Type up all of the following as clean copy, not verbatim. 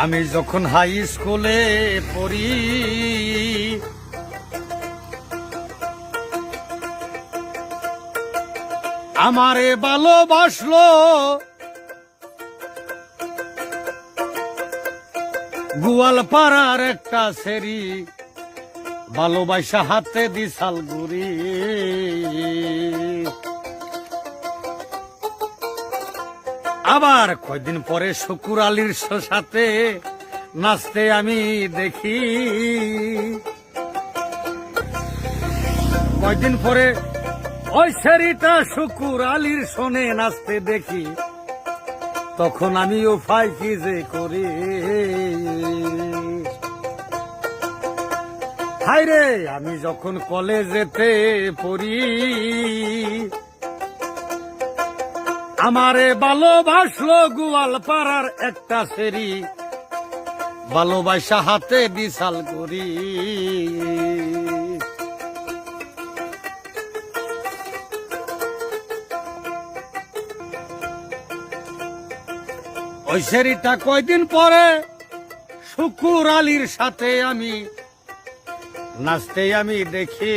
আমি যখন হাই স্কুলে পড়ি আমারে ভালোবাসলো গোয়ালপাড়ার একটা সেরি, ভালোবাসা হাতে দিশাল গুড়ি। আবার কয়দিন পরে শুকুর আলীর সাথে নাচতে আমি দেখি, কয়দিন পরে ওই সেরিটা শুকুর আলীর শোনে নাচতে দেখি, তখন আমিও ফাই কি যে করি। হায়রে আমি যখন কলেজেতে পড়ি আমারে ভালোবাসলো গোয়ালপাড়ার একটা সেরি, ভালোবাসা হাতে বিশাল করি। ওই সেরিটা কয়দিন পরে শুকুর আলীর সাথে আমি নাচতে আমি দেখি।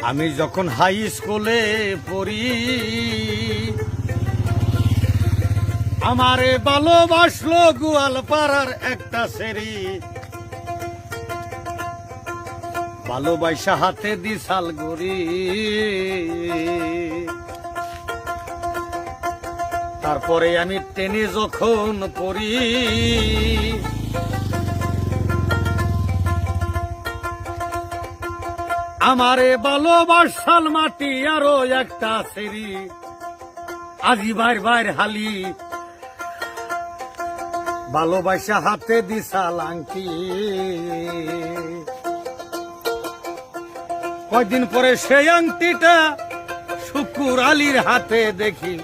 আমি যখন হাই স্কুলে পড়ি আমারে ভালোবাসলো গোয়ালপাড়ার একটা সেরি, ভালোবাসা হাতে দিশাল গড়ি। তারপরে আমি টেনে যখন পড়ি আমারে ভালোবাসাল মাটি আরো একটা সেরি, আজি বাইর বাইর হালি, ভালোবাসা হাতে দিশাল আংটি। কয়দিন পরে সেই আংটিটা শুকুর আলীর হাতে দেখি,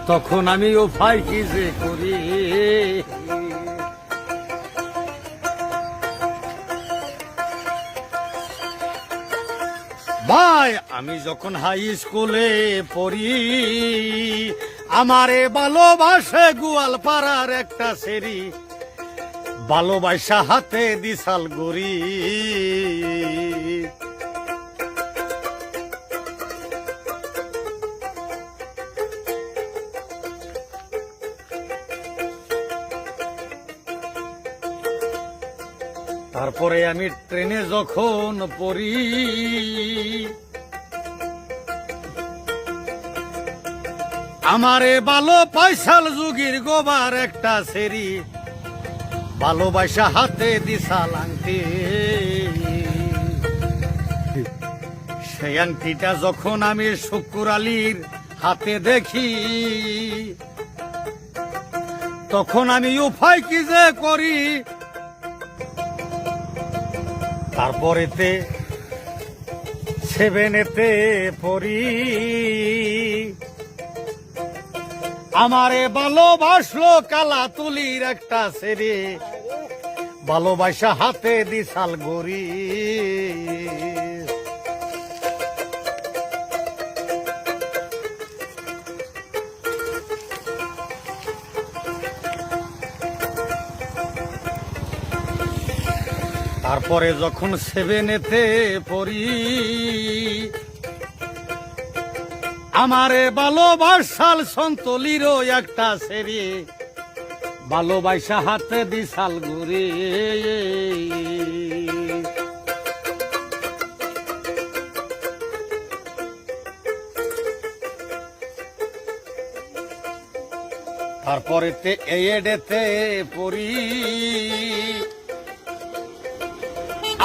তখন আমিও ফাই কি যে করি। ভাই আমি যখন হাই স্কুলে পড়ি আমারে ভালোবাসে গোয়ালপাড়ার একটা সেরি, ভালোবাসা হাতে দিশাল গড়ি। তারপরে আমি ট্রেনে যখন পড়ি আমারে ভালো পয়সাল যুগির গোবার একটা সেরি, ভালোবাসা হাতে দিশাল আংটি। সেই আংটিটা যখন আমি শুকুর আলীর হাতে দেখি, তখন আমি উপায় কি যে করি। তারপরেতে সেভেনেতে পড়ি আমারে ভালোবাসলো কালা তুলির একটা সেরে, ভালোবাসা হাতে দিশাল গড়ি। তারপরে যখন সেভেনেতে পড়ি আমারে ভালোবাসাল সন্তলিরও একটা সেরি, ভালোবাসা হাতে দিশাল ঘুরে। তারপরেতে এডেতে পড়ি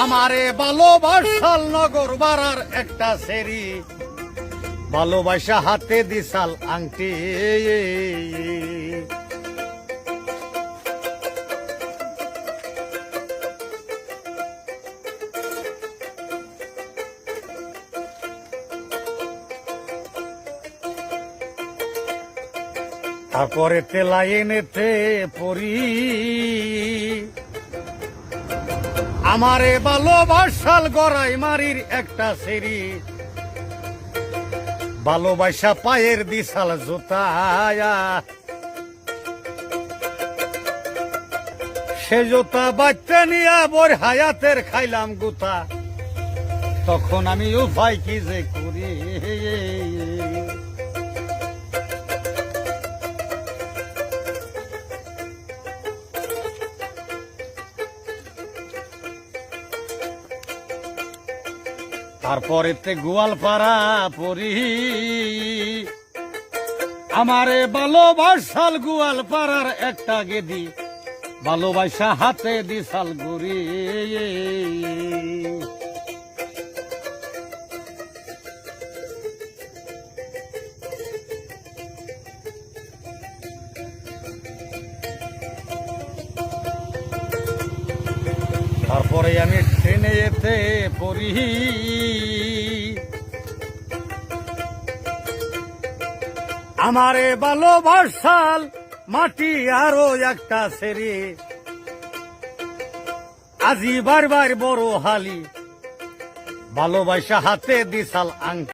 আমারে ভালোবাসাল নগর বাড়ার একটা সেরি, ভালোবাসা হাতে দিশাল আংটি। তারপরে লাইনেতে পড়ি আমারে ভালোবাসাল গড়াই মারির একটা সেরি, ভালোবাসা পায়ের দিশাল জুতায়া, সে জুতা বাচ্চা নিয়া বর হায়াতের খাইলাম গুতা, তখন আমি উপায় কি যে করি। তারপরেতে গোয়ালপাড়া পরি, আমারে ভালোবাসাল গোয়ালপাড়ার একটা গেদি, ভালোবাসা হাতে দিশাল গুরি। তারপরে আমি ট্রেনে এতে পড়ি, আমারে ভালোবাসাল মাটি আরো একটা সেরি, আজি বারবার বড় হালি, ভালোবাসা হাতে দিশাল আংটি।